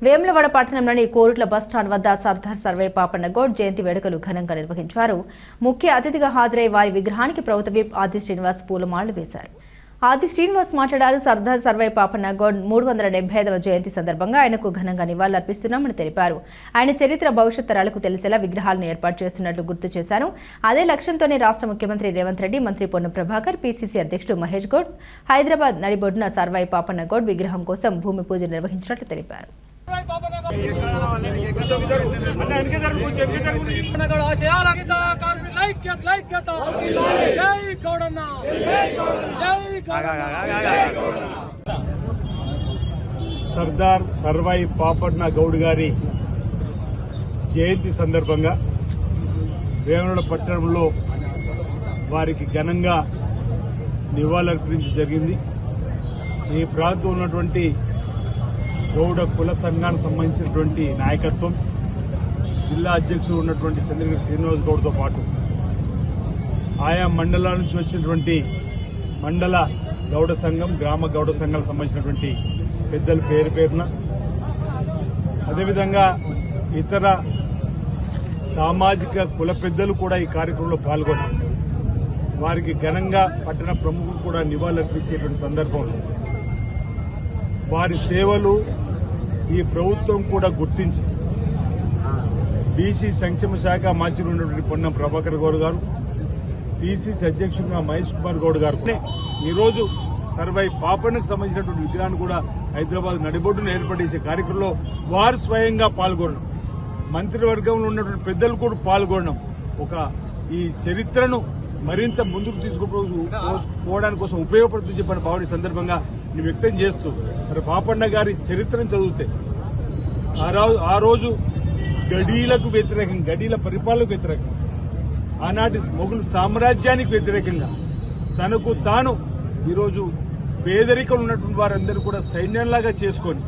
వేములవాడ పట్టణంలోని కోరుట్ల బస్టాండ్ వద్ద సర్దార్ సర్వే పాపన్న గౌడ్ జయంతి వేడుకలు ఘనంగా నిర్వహించారు. ముఖ్య అతిథిగా హాజరై వారి విగ్రహానికి ప్రభుత్వ విప్ ఆది శ్రీనివాస్ పూలమాలలు వేశారు. ఆది శ్రీనివాస్ మాట్లాడారు. సర్దార్ సర్వే పాపన్న గౌడ్ 375వ జయంతి సందర్భంగా ఆయనకు ఘనంగా నివాళులర్పిస్తున్నామని తెలిపారు. ఆయన చరిత్ర భవిష్యత్ తరాలకు తెలిసేలా విగ్రహాలను ఏర్పాటు చేస్తున్నట్లు గుర్తు చేశారు. అదే లక్ష్యంతోనే రాష్ట్ర ముఖ్యమంత్రి రేవంత్ రెడ్డి, మంత్రి పొన్నం ప్రభాకర్, పీసీసీ అధ్యక్షుడు మహేష్ గౌడ్ హైదరాబాద్ నడిబొడ్డున సర్వే పాపన్న గౌడ్ విగ్రహం కోసం భూమి పూజ నిర్వహించినట్లు తెలిపారు. సర్దార్ సర్వై పాపన్న గౌడ్ గారి జయంతి సందర్భంగా వేములవాడ పట్టణంలో వారికి ఘనంగా నివాళులర్పించడం జరిగింది. ఈ ప్రాంతంలో ఉన్నటువంటి గౌడ కుల సంఘానికి సంబంధించినటువంటి నాయకత్వం, జిల్లా అధ్యక్షుడు ఉన్నటువంటి చంద్రగిరి శ్రీనివాస్ గౌడ్తో పాటు ఆయా మండలాల నుంచి వచ్చినటువంటి మండల గౌడ సంఘం, గ్రామ గౌడ సంఘాలకు సంబంధించినటువంటి పెద్దలు పేరు పేరున, అదేవిధంగా ఇతర సామాజిక కుల పెద్దలు కూడా ఈ కార్యక్రమంలో పాల్గొన్నారు. వారికి ఘనంగా పట్టణ ప్రముఖులు కూడా నివాళులర్పించేటువంటి సందర్భంలో వారి సేవలు ఈ ప్రభుత్వం కూడా గుర్తించి బీసీ సంక్షేమ శాఖ మంత్రులు ఉన్నటువంటి పొన్నం ప్రభాకర్ గౌడ్ గారు, పీసీసీ అధ్యక్షుడుగా మహేష్ కుమార్ గౌడ్ గారు ఈరోజు సర్వై పాపన్నకు సంబంధించినటువంటి విగ్రహాన్ని కూడా హైదరాబాద్ నడిబొడ్డును ఏర్పడేసే కార్యక్రమంలో వారు స్వయంగా పాల్గొనడం, మంత్రివర్గంలో ఉన్నటువంటి పెద్దలు కూడా పాల్గొనడం ఈ చరిత్రను మరింత ముందుకు తీసుకుపోవడానికి కోసం ఉపయోగపడుతుందని చెప్పిన భావన సందర్భంగా నేను వ్యక్తం చేస్తూ మరి పాపన్న గారి చరిత్రను చదివితే ఆ రోజు గడీలకు వ్యతిరేకంగా, గడీల పరిపాలనకు వ్యతిరేకంగా, ఆనాటి మొఘలు సామ్రాజ్యానికి వ్యతిరేకంగా తనకు తాను ఈరోజు పేదరికం ఉన్నటువంటి వారందరూ కూడా సైన్యంలాగా చేసుకొని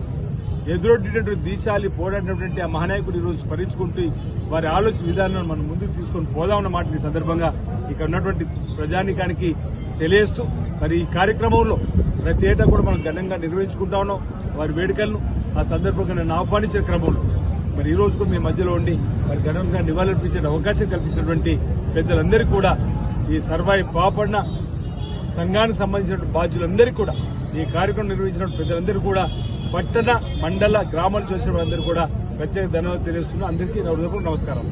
ఎదురొడ్డినటువంటి దీశాలి పోరాడినటువంటి ఆ మహానాయకుడు ఈరోజు స్మరించుకుంటూ వారి ఆలోచన విధానాన్ని మనం ముందుకు తీసుకొని పోదామన్న మాట ఈ సందర్భంగా ఇక్కడ ఉన్నటువంటి ప్రజానికానికి తెలియజేస్తూ మరి ఈ కార్యక్రమంలో ప్రతి ఏటా కూడా మనం ఘనంగా నిర్వహించుకుంటా ఉన్నాం వారి వేడుకలను. ఆ సందర్భంగా నన్ను ఆహ్వానించిన క్రమంలో మరి ఈ రోజు కూడా మీ మధ్యలో ఉండి మరి ఘనంగా నివాళులర్పించే అవకాశం కల్పించినటువంటి పెద్దలందరికీ కూడా, ఈ సర్వై పాపన్న సంఘానికి సంబంధించిన బాధ్యులందరికీ కూడా, ఈ కార్యక్రమం నిర్వహించిన పెద్దలందరూ కూడా, పట్టణ మండల గ్రామాలు చేసిన వాళ్ళందరూ కూడా ప్రత్యేక ధన్యవాదాలు తెలియజేస్తున్నా. అందరికీ నమస్కారం.